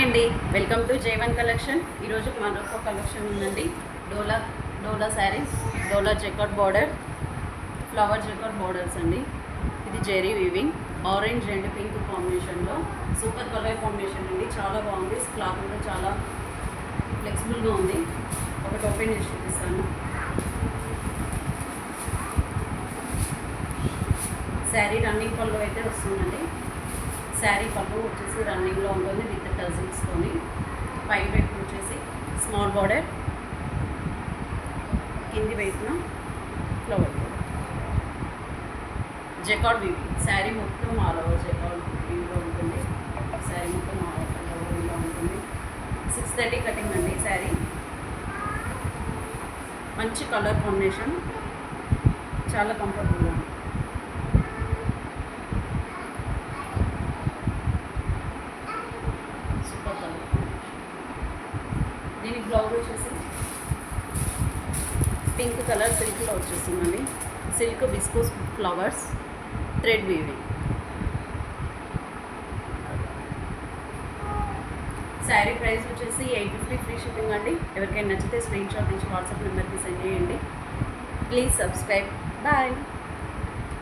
అండి, welcome to జైవన్ collection. ఈరోజు మరొక కలెక్షన్ ఉందండి. Dola saris, Dola jacquard border, flower jacquard borders అండి. ఇది zari weaving, orange and pink కాంబినేషన్లో సూపర్ కలర్ కాంబినేషన్ అండి. చాలా బాగుంది. క్లాత్ కూడా చాలా ఫ్లెక్సిబుల్గా ఉంది. ఒకటి ఓపెన్ చేసి చూపిస్తాను. శారీ రన్నింగ్ పళ్ళు అయితే వస్తుందండి. శారీ పళ్ళు వచ్చేసి రన్నింగ్లో ఉంటుంది విత్ టజిల్స్తోని. పై వైపు వచ్చేసి స్మాల్ బార్డర్, కింది వైపున flower border. Jacquard weaving sari మొత్తం ఆల్ ఓవర్ జెకార్డ్ వీవింగ్లో ఉంటుంది. శారీ మొత్తం ఆల్ ఓవర్ వీవింగ్లో ఉంటుంది. 630 కటింగ్ అండి. శారీ మంచి కలర్ కాంబినేషన్, చాలా కంఫర్టబుల్గా ఉంది. దీనికి బ్లౌజ్ వచ్చేసి పింక్ కలర్ సిల్క్లో వచ్చేస్తుందండి. Silk viscose flowers, thread weaving. Sari price వచ్చేసి 850 ఫ్రీ షిప్పింగ్ అండి. ఎవరికైనా నచ్చితే స్క్రీన్ షాట్ నుంచి వాట్సాప్ నెంబర్కి సెండ్ చేయండి. Please subscribe. బాయ్.